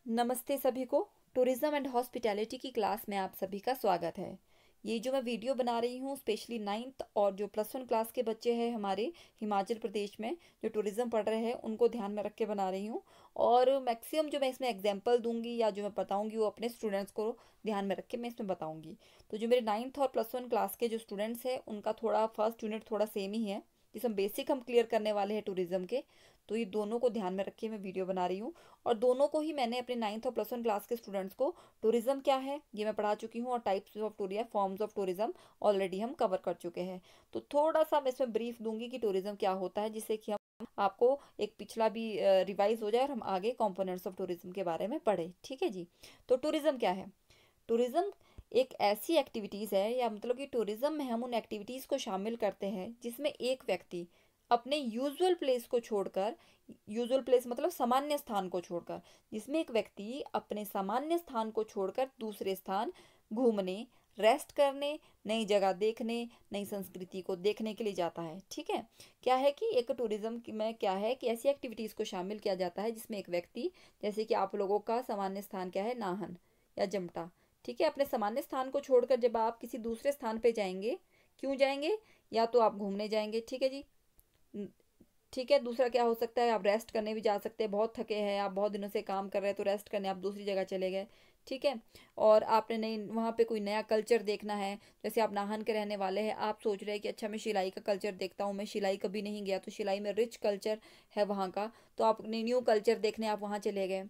नमस्ते सभी को। टूरिज्म एंड हॉस्पिटैलिटी की क्लास में आप सभी का स्वागत है। ये जो मैं वीडियो बना रही हूँ स्पेशली नाइन्थ और जो +1 क्लास के बच्चे हैं हमारे हिमाचल प्रदेश में जो टूरिज्म पढ़ रहे हैं उनको ध्यान में रख के बना रही हूँ। और मैक्सिमम जो मैं इसमें एग्जांपल दूंगी या जो मैं बताऊंगी वो अपने स्टूडेंट्स को ध्यान में रख के मैं इसमें बताऊंगी। तो जो मेरे नाइन्थ और +1 क्लास के जो स्टूडेंट्स हैं उनका थोड़ा फर्स्ट यूनिट थोड़ा सेम ही है, जिसमें बेसिक हम क्लियर करने वाले हैं टूरिज्म के। तो ये दोनों को ध्यान में रख के मैं वीडियो बना रही हूँ। और दोनों को ही मैंने अपने नाइन्थ और +1 क्लास के स्टूडेंट्स को टूरिज्म क्या है ये मैं पढ़ा चुकी हूँ, और types of tourism, forms of tourism already हम कवर कर चुके हैं। तो थोड़ा सा मैं इसमें ब्रीफ दूंगी कि टूरिज्म क्या होता है, जिससे कि हम आपको एक पिछला भी रिवाइज हो जाए और हम आगे कंपोनेंट्स ऑफ टूरिज्म के बारे में पढ़े। ठीक है जी। तो टूरिज्म क्या है? टूरिज्म एक ऐसी एक्टिविटीज़ है, या मतलब कि टूरिज्म में हम उन एक्टिविटीज़ को शामिल करते हैं जिसमें एक व्यक्ति अपने यूजुअल प्लेस को छोड़कर, यूजुअल प्लेस मतलब सामान्य स्थान को छोड़कर, जिसमें एक व्यक्ति अपने सामान्य स्थान को छोड़कर दूसरे स्थान घूमने, रेस्ट करने, नई जगह देखने, नई संस्कृति को देखने के लिए जाता है। ठीक है। क्या है कि एक टूरिज्म में क्या है कि ऐसी एक्टिविटीज़ को शामिल किया जाता है जिसमें एक व्यक्ति, जैसे कि आप लोगों का सामान्य स्थान क्या है, नाहन या जमटा। ठीक है। अपने सामान्य स्थान को छोड़कर जब आप किसी दूसरे स्थान पे जाएंगे, क्यों जाएंगे? या तो आप घूमने जाएंगे, ठीक है जी। ठीक है। दूसरा क्या हो सकता है, आप रेस्ट करने भी जा सकते हैं, बहुत थके हैं आप, बहुत दिनों से काम कर रहे हैं तो रेस्ट करने आप दूसरी जगह चले गए। ठीक है। और आपने नई वहाँ पे कोई नया कल्चर देखना है, जैसे आप नाहन के रहने वाले हैं, आप सोच रहे हैं कि अच्छा मैं शिलाई का कल्चर देखता हूँ, मैं शिलाई कभी नहीं गया, तो शिलाई में रिच कल्चर है वहाँ का, तो आप न्यू कल्चर देखने आप वहाँ चले गए।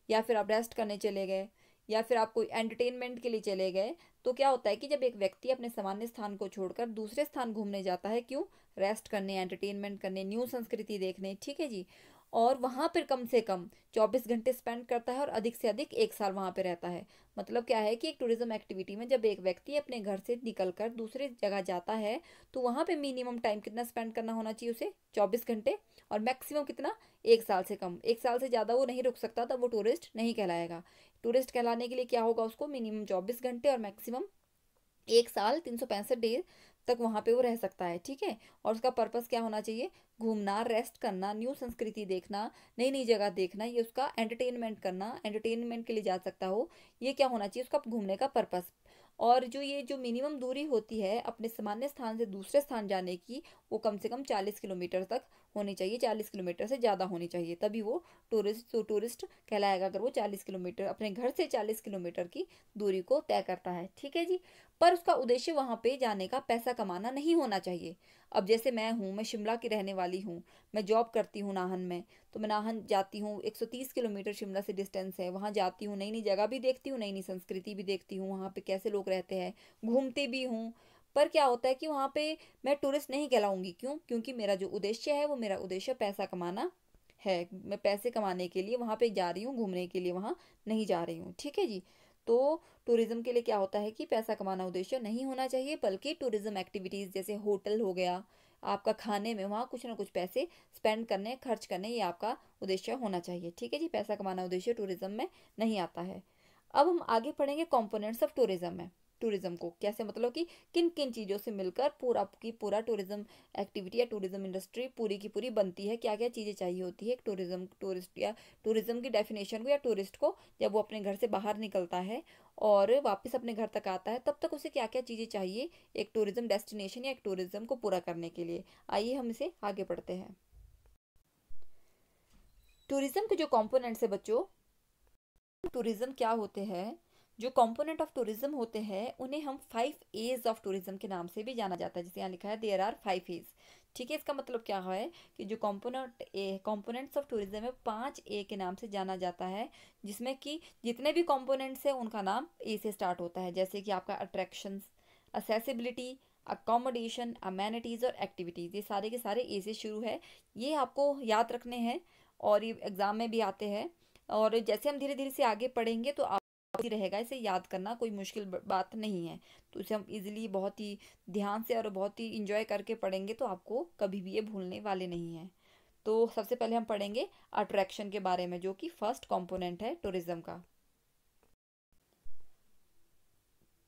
या फिर आप रेस्ट करने चले गए, या फिर आप कोई एंटरटेनमेंट के लिए चले गए। तो क्या होता है कि जब एक व्यक्ति अपने सामान्य स्थान को छोड़कर दूसरे स्थान घूमने जाता है, क्यों? रेस्ट करने, एंटरटेनमेंट करने, न्यू संस्कृति देखने। ठीक है जी। और वहाँ पर कम से कम 24 घंटे स्पेंड करता है और अधिक से अधिक 1 साल वहाँ पे रहता है। मतलब क्या है कि एक टूरिज्म एक्टिविटी में जब एक व्यक्ति अपने घर से निकलकर दूसरी जगह जाता है, तो वहाँ पे मिनिमम टाइम कितना स्पेंड करना होना चाहिए उसे? 24 घंटे। और मैक्सिमम कितना? 1 साल से कम। 1 साल से ज़्यादा वो नहीं रुक सकता, तब वो टूरिस्ट नहीं कहलाएगा। टूरिस्ट कहलाने के लिए क्या होगा, उसको मिनिमम 24 घंटे और मैक्सिमम 1 साल 365 डेज तक वहाँ पे वो रह सकता है। ठीक है। और उसका पर्पस क्या होना चाहिए? घूमना, रेस्ट करना, न्यू संस्कृति देखना, नई नई जगह देखना, ये उसका एंटरटेनमेंट करना, एंटरटेनमेंट के लिए जा सकता हो, ये क्या होना चाहिए उसका घूमने का पर्पस। और जो ये जो मिनिमम दूरी होती है अपने सामान्य स्थान से दूसरे स्थान जाने की, वो कम से कम 40 किलोमीटर तक होनी चाहिए, 40 किलोमीटर से ज़्यादा होनी चाहिए, तभी वो टूरिस्ट कहलाएगा, अगर वो 40 किलोमीटर अपने घर से 40 किलोमीटर की दूरी को तय करता है। ठीक है जी। पर उसका उद्देश्य वहां पे जाने का पैसा कमाना नहीं होना चाहिए। अब जैसे मैं शिमला की रहने वाली हूँ, मैं जॉब करती हूँ नाहन में, तो मैं नाहन जाती हूँ, 130 किलोमीटर शिमला से डिस्टेंस है, वहाँ जाती हूँ, नई नई जगह भी देखती हूँ, नई नई संस्कृति भी देखती हूँ, वहाँ पे कैसे लोग रहते हैं, घूमती भी हूँ। पर क्या होता है कि वहाँ पे मैं टूरिस्ट नहीं कहलाऊंगी, क्यों? क्योंकि मेरा जो उद्देश्य है वो मेरा उद्देश्य पैसा कमाना है। मैं पैसे कमाने के लिए वहाँ पे जा रही हूँ, घूमने के लिए वहाँ नहीं जा रही हूँ। ठीक है जी। तो टूरिज्म के लिए क्या होता है कि पैसा कमाना उद्देश्य नहीं होना चाहिए, बल्कि टूरिज्म एक्टिविटीज़ जैसे होटल हो गया, आपका खाने में वहाँ कुछ ना कुछ पैसे स्पेंड करने, खर्च करने, ये आपका उद्देश्य होना चाहिए। ठीक है जी। पैसा कमाना उद्देश्य टूरिज्म में नहीं आता है। अब हम आगे पढ़ेंगे कंपोनेंट्स ऑफ टूरिज्म में। टूरिज्म को कैसे, मतलब कि किन किन चीज़ों से मिलकर पूरा की पूरा टूरिज्म एक्टिविटी या टूरिज्म इंडस्ट्री पूरी की पूरी बनती है, क्या क्या चीज़ें चाहिए होती है एक टूरिस्ट या टूरिज्म की डेफिनेशन को, या टूरिस्ट को जब वो अपने घर से बाहर निकलता है और वापस अपने घर तक आता है, तब तक उसे क्या क्या चीज़ें चाहिए एक टूरिज्म डेस्टिनेशन या एक टूरिज्म को पूरा करने के लिए। आइए हम इसे आगे पढ़ते हैं। टूरिज्म के जो कंपोनेंट्स है बच्चों, टूरिज्म क्या होते हैं, जो कंपोनेंट ऑफ टूरिज्म होते हैं उन्हें हम 5 एज ऑफ टूरिज्म के नाम से भी जाना जाता है। जैसे यहाँ लिखा है देयर आर 5 एज। ठीक है। इसका मतलब क्या है कि जो कंपोनेंट्स ऑफ टूरिज्म है 5 ए के नाम से जाना जाता है, जिसमें कि जितने भी कंपोनेंट्स हैं उनका नाम ए से स्टार्ट होता है। जैसे कि आपका अट्रैक्शंस, असेसिबिलिटी, अकोमोडेशन, अमेनिटीज़ और एक्टिविटीज़, ये सारे के सारे ए से शुरू है। ये आपको याद रखने हैं और ये एग्ज़ाम में भी आते हैं। और जैसे हम धीरे धीरे से आगे पढ़ेंगे तो आप ही रहेगा, इसे याद करना कोई मुश्किल बात नहीं है। तो इसे हम इजीली बहुत ही ध्यान से और बहुत ही इंजॉय करके पढ़ेंगे, तो आपको कभी भी ये भूलने वाले नहीं हैं। तो सबसे पहले हम पढ़ेंगे अट्रैक्शन के बारे में, जो कि फर्स्ट कंपोनेंट है टूरिज्म का।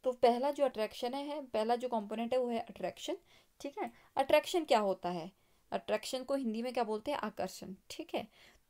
तो पहला जो अट्रैक्शन है, पहला जो कंपोनेंट है वो है अट्रैक्शन। ठीक है। अट्रैक्शन क्या होता है? अट्रैक्शन को हिंदी में क्या बोलते हैं? आकर्षण। ठीक है।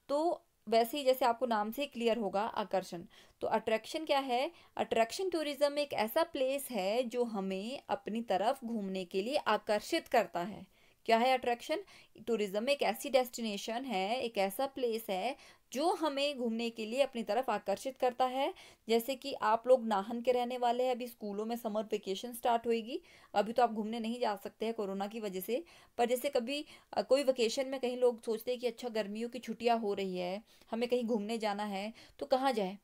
तो वैसे ही जैसे आपको नाम से क्लियर होगा आकर्षण। तो अट्रैक्शन क्या है? अट्रैक्शन टूरिज्म एक ऐसा प्लेस है जो हमें अपनी तरफ घूमने के लिए आकर्षित करता है। क्या है अट्रैक्शन? टूरिज्म एक ऐसी डेस्टिनेशन है, एक ऐसा प्लेस है जो हमें घूमने के लिए अपनी तरफ आकर्षित करता है। जैसे कि आप लोग नाहन के रहने वाले हैं, अभी स्कूलों में समर वेकेशन स्टार्ट होएगी। अभी तो आप घूमने नहीं जा सकते हैं कोरोना की वजह से, पर जैसे कभी कोई वेकेशन में कहीं लोग सोचते हैं कि अच्छा गर्मियों की छुट्टियां हो रही है, हमें कहीं घूमने जाना है, तो कहाँ जाए?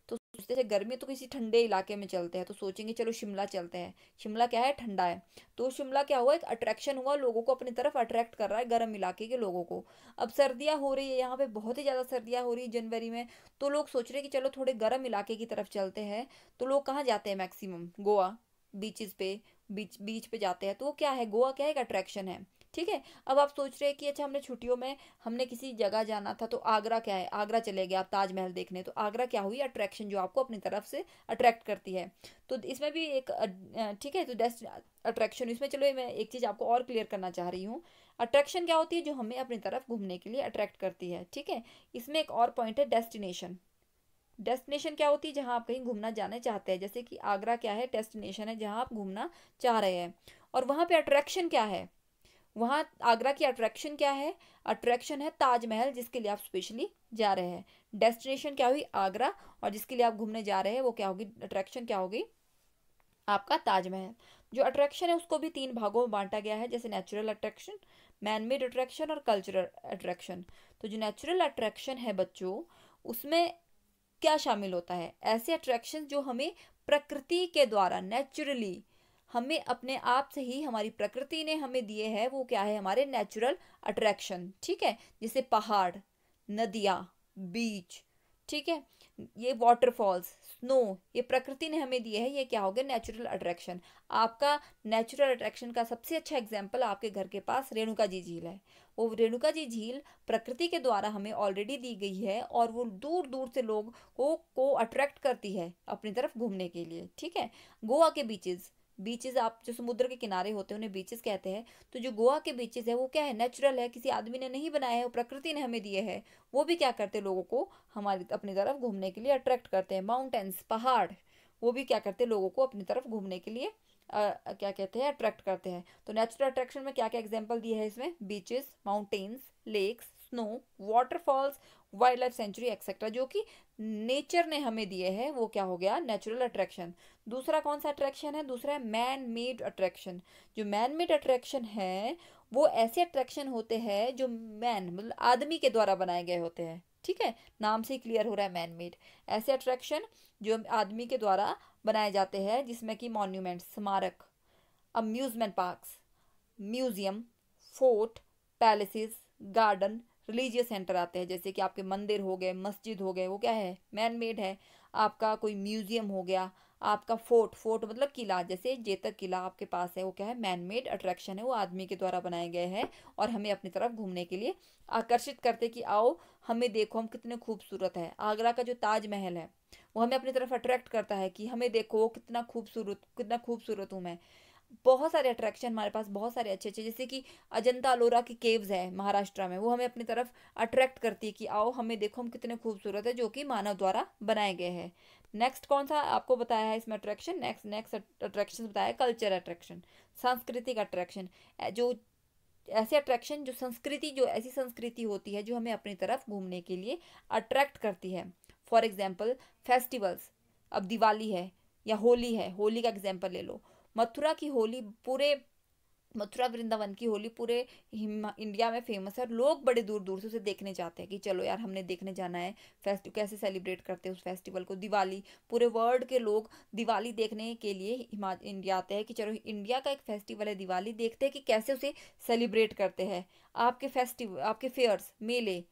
तो सोचते थे गर्मी तो किसी ठंडे इलाके में चलते हैं, तो सोचेंगे चलो शिमला चलते हैं। शिमला क्या है? ठंडा है। तो शिमला क्या हुआ? एक अट्रैक्शन हुआ, लोगों को अपनी तरफ अट्रैक्ट कर रहा है, गर्म इलाके के लोगों को। अब सर्दियां हो रही है, यहाँ पे बहुत ही ज़्यादा सर्दियां हो रही है जनवरी में। तो लोग सोच रहे हैं कि चलो थोड़े गर्म इलाके की तरफ चलते हैं। तो लोग कहाँ जाते हैं मैक्सिमम? गोवा, बीचेस पे, बीच बीच पे जाते हैं। तो वो क्या है? गोवा क्या है? एक अट्रैक्शन है। ठीक है। अब आप सोच रहे हैं कि अच्छा हमने छुट्टियों में हमने किसी जगह जाना था, तो आगरा क्या है? आगरा चले गए आप ताजमहल देखने। तो आगरा क्या हुई? अट्रैक्शन जो आपको अपनी तरफ से अट्रैक्ट करती है। तो इसमें भी एक ठीक है, तो डेस्ट अट्रैक्शन इसमें, चलो मैं एक चीज़ आपको और क्लियर करना चाह रही हूँ। अट्रैक्शन क्या होती है? जो हमें अपनी तरफ घूमने के लिए अट्रैक्ट करती है। ठीक है। इसमें एक और पॉइंट है डेस्टिनेशन। डेस्टिनेशन क्या होती है? जहाँ आप कहीं घूमना जाना चाहते हैं। जैसे कि आगरा क्या है? डेस्टिनेशन है जहाँ आप घूमना चाह रहे हैं। और वहाँ पे अट्रैक्शन क्या है? वहाँ आगरा की अट्रैक्शन क्या है? अट्रैक्शन है ताजमहल, जिसके लिए आप स्पेशली जा रहे हैं। डेस्टिनेशन क्या हुई? आगरा। और जिसके लिए आप घूमने जा रहे हैं वो क्या होगी? अट्रैक्शन क्या होगी? आपका ताजमहल। जो अट्रैक्शन है उसको भी 3 भागों में बांटा गया है, जैसे natural attraction, man made attraction और कल्चरल अट्रैक्शन। तो जो नेचुरल अट्रैक्शन है बच्चों, उसमें क्या शामिल होता है? ऐसे अट्रैक्शन जो हमें प्रकृति के द्वारा नेचुरली, हमें अपने आप से ही हमारी प्रकृति ने हमें दिए हैं, वो क्या है? हमारे नेचुरल अट्रैक्शन। ठीक है। जैसे पहाड़, नदियाँ, बीच। ठीक है। ये वाटरफॉल्स, स्नो, ये प्रकृति ने हमें दिए हैं, ये क्या हो गया? Natural attraction. आपका नेचुरल अट्रैक्शन का सबसे अच्छा एग्जाम्पल आपके घर के पास रेणुका जी झील है। वो रेणुका जी झील प्रकृति के द्वारा हमें ऑलरेडी दी गई है, और वो दूर दूर से लोग को अट्रैक्ट करती है अपनी तरफ घूमने के लिए। ठीक है। गोवा के बीचेस, बीचेस आप जो समुद्र के किनारे होते हैं उन्हें बीचेस कहते हैं। तो जो गोवा के बीचेस है वो क्या है? नेचुरल है, किसी आदमी ने नहीं बनाया है, वो प्रकृति ने हमें दिए हैं। वो भी क्या करते हैं? लोगों को हमारी अपनी तरफ घूमने के लिए अट्रैक्ट करते हैं। माउंटेन्स, पहाड़, वो भी क्या करते हैं? लोगों को अपनी तरफ घूमने के लिए क्या कहते हैं? अट्रैक्ट करते हैं। तो नेचुरल अट्रैक्शन में क्या क्या एग्जाम्पल दिए हैं इसमें? Beaches, mountains, lakes, snow, waterfalls, wild life sanctuary etcetera, जो कि नेचर ने हमें दिए हैं, वो क्या हो गया? Natural attraction. दूसरा कौन सा अट्रैक्शन है? दूसरा है मैन मेड अट्रैक्शन। जो मैन मेड अट्रैक्शन है वो ऐसे अट्रैक्शन होते हैं जो मैन मतलब आदमी के द्वारा बनाए गए होते हैं। ठीक है। नाम से ही क्लियर हो रहा है मैन मेड। ऐसे अट्रैक्शन जो आदमी के द्वारा बनाए जाते हैं, जिसमें कि मॉन्यूमेंट, स्मारक, amusement parks, museum, fort, palaces, garden, religious centre आते हैं। जैसे कि आपके मंदिर हो गए, मस्जिद हो गए, वो क्या है? मैन मेड है। आपका कोई म्यूजियम हो गया, आपका फोर्ट, फोर्ट मतलब किला, जैसे जेतक किला आपके पास है, वो क्या है? मैन मेड अट्रैक्शन है, वो आदमी के द्वारा बनाए गए हैं और हमें अपनी तरफ घूमने के लिए आकर्षित करते कि आओ हमें देखो, हम कितने खूबसूरत है। आगरा का जो ताजमहल है वो हमें अपनी तरफ अट्रैक्ट करता है कि हमें देखो कितना खूबसूरत, कितना खूबसूरत हूँ मैं। बहुत सारे अट्रैक्शन हमारे पास, बहुत सारे अच्छे अच्छे, जैसे कि अजंता अलोरा की केव्स है महाराष्ट्र में, वो हमें अपनी तरफ अट्रैक्ट करती है कि आओ हमें देखो, हम कितने खूबसूरत है, जो कि मानव द्वारा बनाए गए हैं। नेक्स्ट कौन सा आपको बताया है इसमें अट्रैक्शन? नेक्स्ट नेक्स्ट अट्रैक्शन बताया कल्चर अट्रैक्शन, सांस्कृतिक अट्रैक्शन। जो ऐसे अट्रैक्शन जो संस्कृति, जो ऐसी संस्कृति होती है जो हमें अपनी तरफ घूमने के लिए अट्रैक्ट करती है। फॉर एग्जाम्पल फेस्टिवल्स, अब दिवाली है या होली है, होली का एग्जाम्पल ले लो। मथुरा की होली पूरे, मथुरा वृंदावन की होली पूरे इंडिया में फेमस है, और लोग बड़े दूर दूर से उसे देखने जाते हैं कि चलो यार हमने देखने जाना है। फेस्ट कैसे सेलिब्रेट करते हैं उस फेस्टिवल को? दिवाली, पूरे वर्ल्ड के लोग दिवाली देखने के लिए इंडिया आते हैं कि चलो इंडिया का एक फेस्टिवल है दिवाली, देखते हैं कि कैसे उसे सेलिब्रेट करते हैं। आपके फेस्टिवल, आपके फेयर्स, मेले,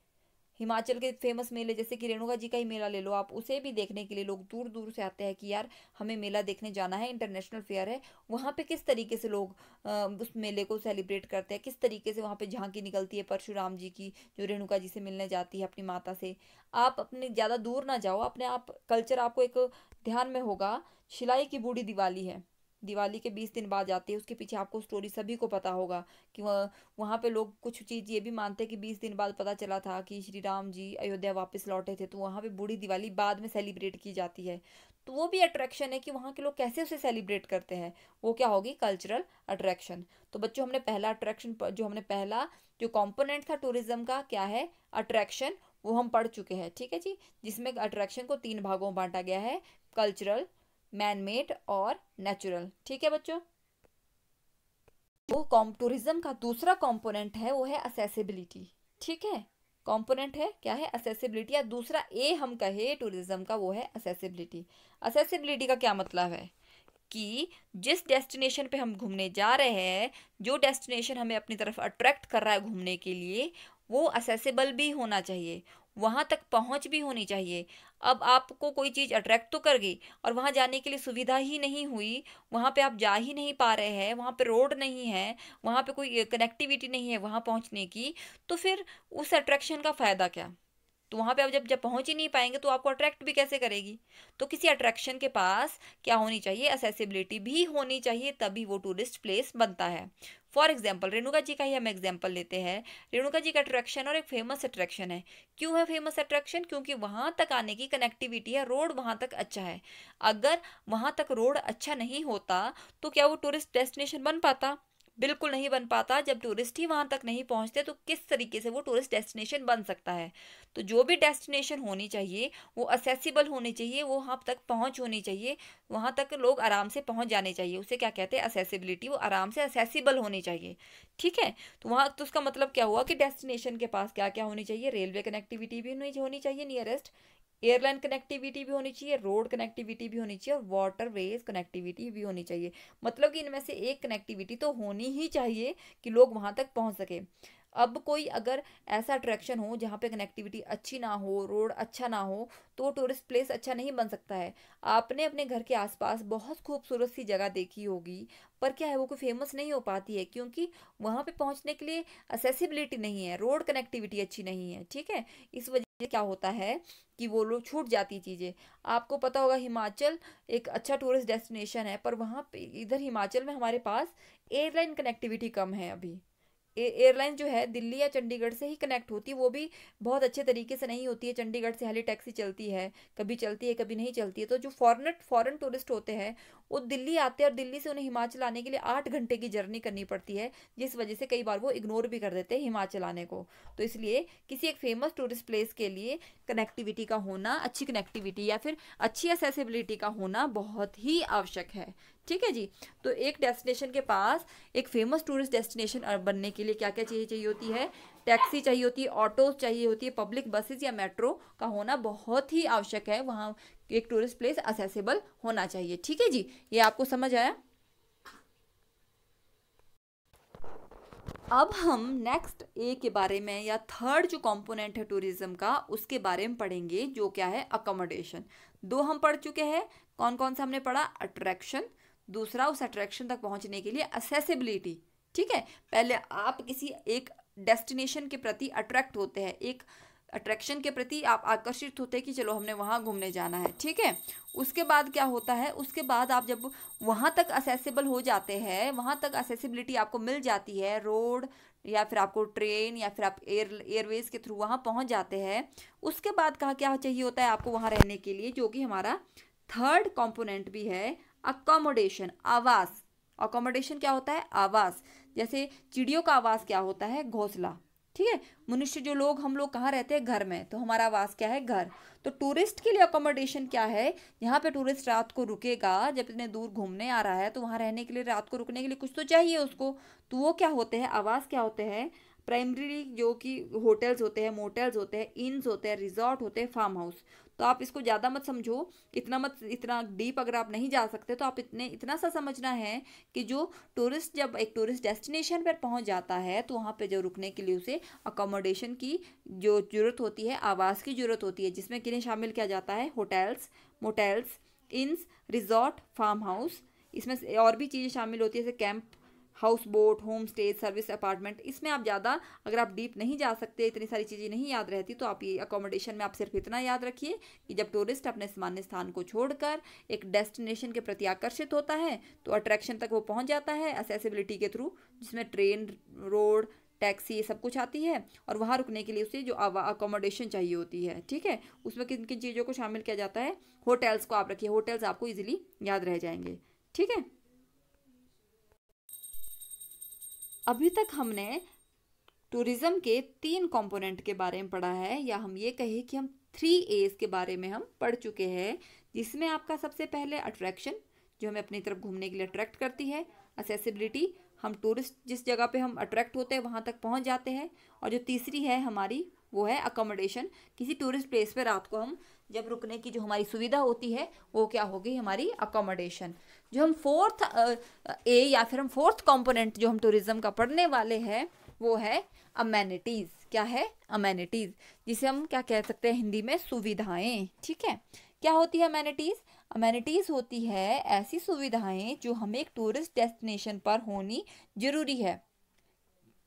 हिमाचल के फेमस मेले जैसे कि रेणुका जी का ही मेला ले लो आप, उसे भी देखने के लिए लोग दूर दूर से आते हैं कि यार हमें मेला देखने जाना है, इंटरनेशनल फेयर है। वहाँ पे किस तरीके से लोग उस मेले को सेलिब्रेट करते हैं, किस तरीके से वहाँ पे झांकी निकलती है परशुराम जी की, जो रेणुका जी से मिलने जाती है अपनी माता से। आप अपने ज़्यादा दूर ना जाओ, अपने आप कल्चर आपको एक ध्यान में होगा। शिलाई की बूढ़ी दिवाली है, दिवाली के 20 दिन बाद जाती है, उसके पीछे आपको स्टोरी सभी को पता होगा कि वहाँ पे लोग कुछ चीज़ ये भी मानते हैं कि 20 दिन बाद पता चला था कि श्री राम जी अयोध्या वापस लौटे थे, तो वहाँ पे बूढ़ी दिवाली बाद में सेलिब्रेट की जाती है। तो वो भी अट्रैक्शन है कि वहाँ के लोग कैसे उसे सेलिब्रेट करते हैं, वो क्या होगी, कल्चरल अट्रैक्शन। तो बच्चों हमने पहला अट्रैक्शन जो हमने पहला जो कंपोनेंट था टूरिज्म का क्या है, अट्रैक्शन, वो हम पढ़ चुके हैं। ठीक है जी, जिसमें अट्रैक्शन को 3 भागों में बांटा गया है, कल्चरल, मैन मेड और नेचुरल। ठीक है बच्चों। वो टूरिज्म का दूसरा कंपोनेंट है वो है असेसिबिलिटी। ठीक है, कंपोनेंट है क्या है, असेसिबिलिटी, या दूसरा ए हम कहे टूरिज्म का वो है असेसिबिलिटी। असेसिबिलिटी का क्या मतलब है कि जिस डेस्टिनेशन पे हम घूमने जा रहे हैं, जो डेस्टिनेशन हमें अपनी तरफ अट्रैक्ट कर रहा है घूमने के लिए, वो असेसिबल भी होना चाहिए, वहाँ तक पहुँच भी होनी चाहिए। अब आपको कोई चीज़ अट्रैक्ट तो कर गई और वहाँ जाने के लिए सुविधा ही नहीं हुई, वहाँ पे आप जा ही नहीं पा रहे हैं, वहाँ पे रोड नहीं है, वहाँ पे कोई कनेक्टिविटी नहीं है वहाँ पहुँचने की, तो फिर उस अट्रैक्शन का फ़ायदा क्या। तो वहाँ पे आप जब जब पहुँच ही नहीं पाएंगे तो आपको अट्रैक्ट भी कैसे करेगी। तो किसी अट्रैक्शन के पास क्या होनी चाहिए, असेसिबिलिटी भी होनी चाहिए, तभी वो टूरिस्ट प्लेस बनता है। फॉर एग्जाम्पल रेणुका जी का ही हम एग्जाम्पल लेते हैं। रेणुका जी का अट्रैक्शन और एक फेमस अट्रैक्शन है। क्यों है फेमस अट्रैक्शन, क्योंकि वहाँ तक आने की कनेक्टिविटी है, रोड वहाँ तक अच्छा है। अगर वहाँ तक रोड अच्छा नहीं होता तो क्या वो टूरिस्ट डेस्टिनेशन बन पाता, बिल्कुल नहीं बन पाता। जब टूरिस्ट ही वहां तक नहीं पहुंचते तो किस तरीके से वो टूरिस्ट डेस्टिनेशन बन सकता है। तो जो भी डेस्टिनेशन होनी चाहिए वो असेसिबल होनी चाहिए, वो वहां तक पहुंच होनी चाहिए, वहां तक लोग आराम से पहुंच जाने चाहिए, उसे क्या कहते हैं, असेसिबिलिटी। वो आराम से असेसिबल होनी चाहिए। ठीक है, तो वहां तो उसका मतलब क्या हुआ कि डेस्टिनेशन के पास क्या क्या होनी चाहिए, रेलवे कनेक्टिविटी भी होनी चाहिए नियरेस्ट, एयरलाइन कनेक्टिविटी भी होनी चाहिए, रोड कनेक्टिविटी भी होनी चाहिए और वाटर वेज कनेक्टिविटी भी होनी चाहिए। मतलब कि इनमें से एक कनेक्टिविटी तो होनी ही चाहिए कि लोग वहां तक पहुंच सके। अब कोई अगर ऐसा अट्रैक्शन हो जहाँ पे कनेक्टिविटी अच्छी ना हो, रोड अच्छा ना हो, तो टूरिस्ट प्लेस अच्छा नहीं बन सकता है। आपने अपने घर के आसपास बहुत खूबसूरत सी जगह देखी होगी, पर क्या है वो कोई फेमस नहीं हो पाती है, क्योंकि वहाँ पे पहुँचने के लिए असेसिबिलिटी नहीं है, रोड कनेक्टिविटी अच्छी नहीं है। ठीक है, इस वजह से क्या होता है कि वो लोग छूट जाती चीज़ें। आपको पता होगा हिमाचल एक अच्छा टूरिस्ट डेस्टिनेशन है, पर वहाँ पे इधर हिमाचल में हमारे पास एयरलाइन कनेक्टिविटी कम है अभी। एयरलाइन जो है दिल्ली या चंडीगढ़ से ही कनेक्ट होती है, वो भी बहुत अच्छे तरीके से नहीं होती है। चंडीगढ़ से हेली टैक्सी चलती है, कभी चलती है कभी नहीं चलती है। तो जो फॉरेन टूरिस्ट होते हैं वो दिल्ली आते हैं और दिल्ली से उन्हें हिमाचल आने के लिए 8 घंटे की जर्नी करनी पड़ती है, जिस वजह से कई बार वो इग्नोर भी कर देते हैं हिमाचल आने को। तो इसलिए किसी एक फेमस टूरिस्ट प्लेस के लिए कनेक्टिविटी का होना, अच्छी कनेक्टिविटी या फिर अच्छी असेसिबिलिटी का होना बहुत ही आवश्यक है। ठीक है जी। तो एक डेस्टिनेशन के पास एक फेमस टूरिस्ट डेस्टिनेशन बनने के लिए क्या क्या चाहिए होती है, टैक्सी चाहिए होती है, ऑटोज चाहिए होती है, पब्लिक बसेस या मेट्रो का होना बहुत ही आवश्यक है। वहाँ एक टूरिस्ट प्लेस असेसिबल होना चाहिए। ठीक है जी, ये आपको समझ आया। अब हम नेक्स्ट ए के बारे में या थर्ड जो कंपोनेंट है टूरिज्म का उसके बारे में पढ़ेंगे, जो क्या है, अकोमोडेशन। दो हम पढ़ चुके हैं, कौन कौन सा हमने पढ़ा, अट्रैक्शन, दूसरा उस अट्रैक्शन तक पहुंचने के लिए असेसिबिलिटी। ठीक है, पहले आप किसी एक डेस्टिनेशन के प्रति अट्रैक्ट होते हैं, एक अट्रैक्शन के प्रति आप आकर्षित होते हैं कि चलो हमने वहाँ घूमने जाना है। ठीक है, उसके बाद क्या होता है, उसके बाद आप जब वहाँ तक असेसिबल हो जाते हैं, वहाँ तक असेसिबिलिटी आपको मिल जाती है, रोड या फिर आपको ट्रेन या फिर आप एयरवेज के थ्रू वहाँ पहुँच जाते हैं। उसके बाद कहा क्या चाहिए होता है आपको वहाँ रहने के लिए, जो कि हमारा थर्ड कंपोनेंट भी है, अकोमोडेशन, आवास। अकोमोडेशन क्या होता है, आवास। जैसे चिड़ियों का आवास क्या होता है, घोंसला। ठीक है, मनुष्य जो लोग हम लोग कहाँ रहते हैं, घर में, तो हमारा आवास क्या है, घर। तो टूरिस्ट के लिए अकोमोडेशन क्या है, यहाँ पे टूरिस्ट रात को रुकेगा, जब इतने दूर घूमने आ रहा है तो वहाँ रहने के लिए, रात को रुकने के लिए कुछ तो चाहिए उसको। तो वो क्या होते हैं, आवास क्या होते हैं, प्राइमरी जो कि होटल्स होते हैं, मोटेल्स होते हैं, इन्स होते हैं, रिजॉर्ट होते हैं, फार्म हाउस। तो आप इसको ज़्यादा मत समझो, इतना डीप अगर आप नहीं जा सकते तो आप इतना सा समझना है कि जो टूरिस्ट जब एक टूरिस्ट डेस्टिनेशन पर पहुंच जाता है तो वहाँ पे जो रुकने के लिए उसे अकोमोडेशन की जो जरूरत होती है, आवास की जरूरत होती है, जिसमें किन्हें शामिल किया जाता है, होटल्स, मोटेल्स, इन्स, रिजॉर्ट, फार्म हाउस। इसमें और भी चीज़ें शामिल होती है, जैसे camp house boat, home stay, service apartment, इसमें आप ज़्यादा अगर आप डीप नहीं जा सकते, इतनी सारी चीज़ें नहीं याद रहती, तो आप ये अकोमोडेशन में आप सिर्फ इतना याद रखिए कि जब टूरिस्ट अपने सामान्य स्थान को छोड़कर एक डेस्टिनेशन के प्रति आकर्षित होता है तो अट्रैक्शन तक वो पहुंच जाता है असेसिबिलिटी के थ्रू, जिसमें ट्रेन, रोड, टैक्सी, ये सब कुछ आती है, और वहाँ रुकने के लिए उसे जो अकोमोडेशन चाहिए होती है, ठीक है, उसमें किन किन चीज़ों को शामिल किया जाता है। होटल्स को आप रखिए, होटल्स आपको इजीली याद रह जाएंगे, ठीक है। अभी तक हमने टूरिज्म के 3 कंपोनेंट के बारे में पढ़ा है, या हम ये कहें कि हम 3 A's के बारे में हम पढ़ चुके हैं, जिसमें आपका सबसे पहले अट्रैक्शन, जो हमें अपनी तरफ घूमने के लिए अट्रैक्ट करती है, असेसिबिलिटी, हम टूरिस्ट जिस जगह पे हम अट्रैक्ट होते हैं वहाँ तक पहुँच जाते हैं, और जो तीसरी है हमारी वो है अकोमोडेशन, किसी टूरिस्ट प्लेस पे रात को हम जब रुकने की जो हमारी सुविधा होती है वो क्या होगी, हमारी अकोमोडेशन। जो हम 4th A या फिर हम 4th कंपोनेंट जो हम टूरिज्म का पढ़ने वाले हैं वो है अमेनिटीज। क्या है? अमेनिटीज, जिसे हम क्या कह सकते हैं हिंदी में, सुविधाएं, ठीक है। क्या होती है अमेनिटीज? अमेनिटीज होती है ऐसी सुविधाएं जो हमें एक टूरिस्ट डेस्टिनेशन पर होनी जरूरी है,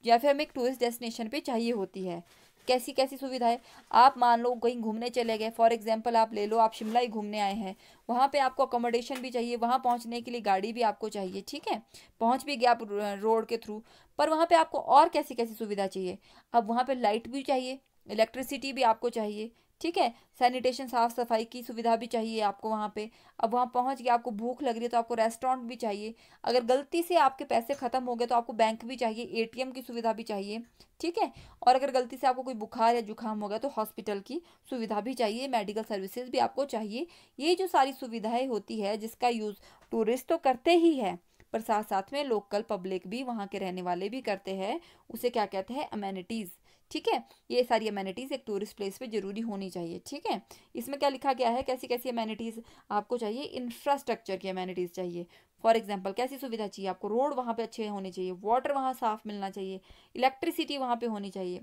या फिर हमें एक टूरिस्ट डेस्टिनेशन पे चाहिए होती है। कैसी कैसी सुविधाएं? आप मान लो कहीं घूमने चले गए, फॉर एग्जांपल आप ले लो, आप शिमला ही घूमने आए हैं, वहाँ पे आपको अकोमोडेशन भी चाहिए, वहाँ पहुँचने के लिए गाड़ी भी आपको चाहिए, ठीक है, पहुँच भी गया आप रोड के थ्रू, पर वहाँ पे आपको और कैसी कैसी सुविधा चाहिए? अब वहाँ पे लाइट भी चाहिए, इलेक्ट्रिसिटी भी आपको चाहिए, ठीक है, सैनिटेशन, साफ सफाई की सुविधा भी चाहिए आपको वहाँ पे। अब वहाँ पहुँच गया, आपको भूख लग रही है तो आपको रेस्टोरेंट भी चाहिए, अगर गलती से आपके पैसे ख़त्म हो गए तो आपको बैंक भी चाहिए, एटीएम की सुविधा भी चाहिए, ठीक है, और अगर गलती से आपको कोई बुखार या जुकाम हो गया तो हॉस्पिटल की सुविधा भी चाहिए, मेडिकल सर्विसेज भी आपको चाहिए। ये जो सारी सुविधाएं होती है जिसका यूज़ टूरिस्ट तो करते ही है, पर साथ साथ में लोकल पब्लिक भी, वहाँ के रहने वाले भी करते हैं, उसे क्या कहते हैं, अमेनिटीज़, ठीक है। ये सारी अमेनिटीज़ एक टूरिस्ट प्लेस पे जरूरी होनी चाहिए, ठीक है। इसमें क्या लिखा गया है, कैसी कैसी अमेनिटीज़ आपको चाहिए? इंफ्रास्ट्रक्चर की अमेनिटीज़ चाहिए। फॉर एग्जांपल कैसी सुविधा चाहिए आपको? रोड वहाँ पे अच्छे होने चाहिए, वाटर वहाँ साफ मिलना चाहिए, इलेक्ट्रिसिटी वहाँ पे होनी चाहिए,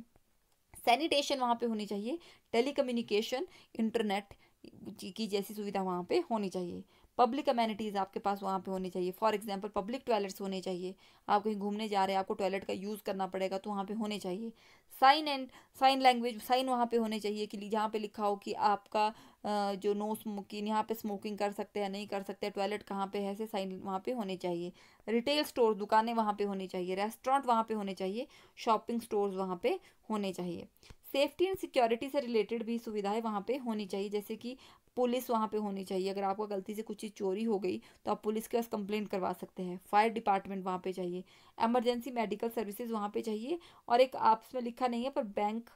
सैनिटेशन वहाँ पे होनी चाहिए, टेलीकम्युनिकेशन, इंटरनेट की जैसी सुविधा वहाँ पे होनी चाहिए। पब्लिक अमेनिटीज़ आपके पास वहाँ पे होनी चाहिए, फॉर एग्जांपल पब्लिक टॉयलेट्स होने चाहिए, आप कहीं घूमने जा रहे हैं, आपको टॉयलेट का यूज़ करना पड़ेगा तो वहाँ पे होने चाहिए। साइन लैंग्वेज, साइन वहाँ पे होने चाहिए कि जहाँ पे लिखा हो कि आपका जो नो स्मोकिंग, यहाँ पे स्मोकिंग कर सकते हैं नहीं कर सकते, टॉयलेट कहाँ पे है, ऐसे साइन वहाँ पे होने चाहिए। रिटेल स्टोर, दुकानें वहाँ पे होनी चाहिए, रेस्टोरेंट वहाँ पे होने चाहिए, शॉपिंग स्टोर्स वहाँ पे होने चाहिए। सेफ्टी एंड सिक्योरिटी से रिलेटेड भी सुविधाएं वहाँ पे होनी चाहिए, जैसे कि पुलिस वहाँ पे होनी चाहिए, अगर आपको गलती से कुछ चीज़ चोरी हो गई तो आप पुलिस के पास कंप्लेंट करवा सकते हैं। फायर डिपार्टमेंट वहाँ पे चाहिए, इमरजेंसी मेडिकल सर्विसेज वहाँ पे चाहिए, और एक आपस में लिखा नहीं है पर बैंक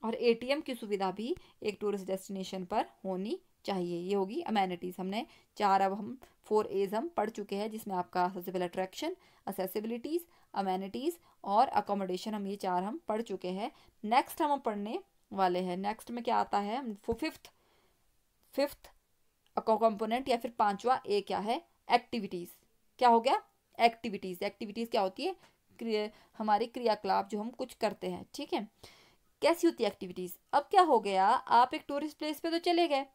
और एटीएम की सुविधा भी एक टूरिस्ट डेस्टिनेशन पर होनी चाहिए। ये होगी अमेनिटीज़। हमने 4, अब हम 4 A's हम पढ़ चुके हैं, जिसमें आपका सबसे पहले अट्रैक्शन, असेसिबिलिटीज़, अमेनिटीज़ और अकोमोडेशन, हम ये 4 हम पढ़ चुके हैं। नेक्स्ट हम पढ़ने वाले हैं, नेक्स्ट में क्या आता है, फिफ्थ कंपोनेंट या फिर 5वां A क्या है, एक्टिविटीज़। क्या हो गया? एक्टिविटीज़। एक्टिविटीज़ क्या होती है? हमारे क्रियाकलाप जो हम कुछ करते हैं, ठीक है। कैसी होती है एक्टिविटीज़? अब क्या हो गया, आप एक टूरिस्ट प्लेस पे तो चले गए,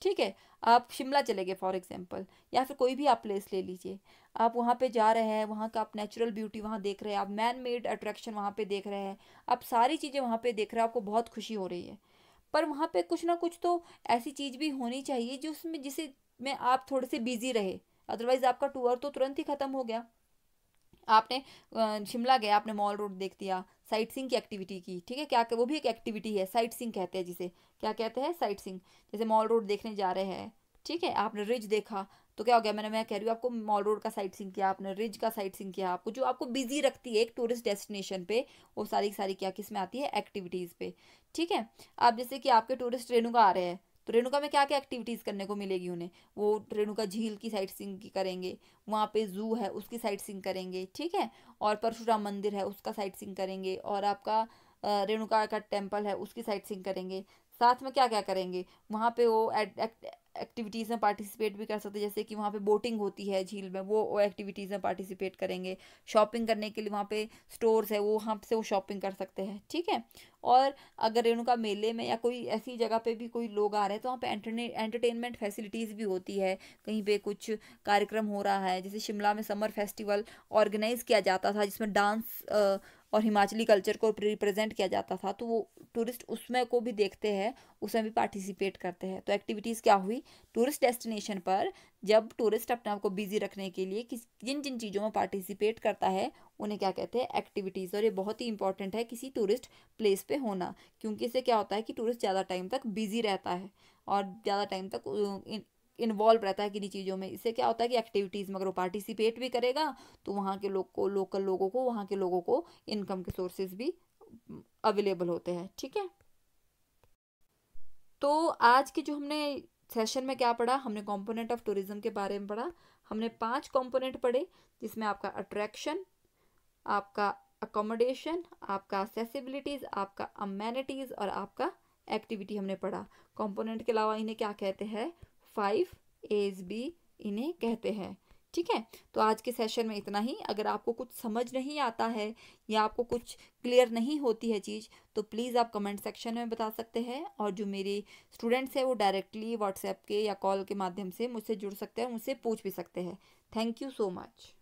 ठीक है, आप शिमला चले गए फॉर एग्जांपल, या फिर कोई भी आप प्लेस ले लीजिए, आप वहाँ पे जा रहे हैं, वहाँ का आप नेचुरल ब्यूटी वहाँ देख रहे हैं, आप मैन मेड अट्रैक्शन वहाँ पे देख रहे हैं, आप सारी चीज़ें वहाँ पे देख रहे हैं, आपको बहुत खुशी हो रही है, पर वहाँ पे कुछ ना कुछ तो ऐसी चीज़ भी होनी चाहिए जो उसमें जिसे में आप थोड़े से बिजी रहे, अदरवाइज आपका टूर तो तुरंत ही ख़त्म हो गया। आपने शिमला गया, आपने मॉल रोड देख दिया, साइट सीइंग की एक्टिविटी की, ठीक है, क्या वो भी एक एक्टिविटी है, साइट सीइंग कहते हैं जिसे, क्या कहते हैं, साइट सीइंग। जैसे मॉल रोड देखने जा रहे हैं, ठीक है, आपने रिज देखा तो क्या हो गया, मैं कह रही हूँ आपको मॉल रोड का साइट सीइंग किया, आपने रिज का साइट सीइंग किया, आपको जो आपको बिजी रखती है एक टूरिस्ट डेस्टिनेशन पे, वो सारी सारी क्या किस में आती है, एक्टिविटीज़ पे, ठीक है। आप जैसे कि आपके टूरिस्ट रेणुका आ रहे हैं, तो रेणुका में क्या क्या एक्टिविटीज़ करने को मिलेगी उन्हें, वो रेणुका झील की साइट सीइंग करेंगे, वहाँ पे जू है उसकी साइट सीइंग करेंगे, ठीक है, और परशुराम मंदिर है उसका साइट सीइंग करेंगे, और आपका रेणुका का टेम्पल है उसकी साइट सीइंग करेंगे। साथ में क्या क्या करेंगे, वहाँ पे वो एक्टिविटीज़ में पार्टिसिपेट भी कर सकते हैं, जैसे कि वहाँ पे बोटिंग होती है झील में, वो एक्टिविटीज़ में पार्टिसिपेट करेंगे। शॉपिंग करने के लिए वहाँ पे स्टोर्स है, वो वहाँ से वो शॉपिंग कर सकते हैं, ठीक है। और अगर रेणुका मेले में या कोई ऐसी जगह पे भी कोई लोग आ रहे हैं तो वहाँ पे एंटरटेनमेंट फैसिलिटीज़ भी होती है। कहीं पे कुछ कार्यक्रम हो रहा है, जैसे शिमला में समर फेस्टिवल ऑर्गेनाइज किया जाता था जिसमें डांस और हिमाचली कल्चर को रिप्रेजेंट किया जाता था, तो वो टूरिस्ट उसमें को भी देखते हैं, उसमें भी पार्टिसिपेट करते हैं। तो एक्टिविटीज़ क्या हुई, टूरिस्ट डेस्टिनेशन पर जब टूरिस्ट अपने आप को बिजी रखने के लिए किस जिन जिन चीज़ों में पार्टिसिपेट करता है उन्हें क्या कहते हैं, एक्टिविटीज़। और ये बहुत ही इंपॉर्टेंट है किसी टूरिस्ट प्लेस पे होना, क्योंकि इससे क्या होता है कि टूरिस्ट ज़्यादा टाइम तक बिजी रहता है और ज़्यादा टाइम तक इन्वॉल्व रहता है किन्हीं चीज़ों में। इससे क्या होता है कि एक्टिविटीज़ में अगर वो पार्टिसिपेट भी करेगा तो वहाँ के लोग को, लोकल लोगों को, वहाँ के लोगों को इनकम के सोर्सेज भी अवेलेबल होते हैं, ठीक है। तो आज के जो हमने सेशन में क्या पढ़ा, हमने कंपोनेंट ऑफ टूरिज्म के बारे में पढ़ा। हमने 5 कंपोनेंट पढ़े, जिसमें आपका अट्रैक्शन, आपका अकोमोडेशन, आपका असेसिबिलिटीज़, आपका अमेनिटीज़ और आपका एक्टिविटी हमने पढ़ा। कंपोनेंट के अलावा इन्हें क्या कहते हैं, 5 A's भी इन्हें कहते हैं, ठीक है। तो आज के सेशन में इतना ही। अगर आपको कुछ समझ नहीं आता है या आपको कुछ क्लियर नहीं होती है चीज़, तो प्लीज़ आप कमेंट सेक्शन में बता सकते हैं, और जो मेरे स्टूडेंट्स हैं वो डायरेक्टली व्हाट्सएप के या कॉल के माध्यम से मुझसे जुड़ सकते हैं, मुझसे पूछ भी सकते हैं। Thank you so much.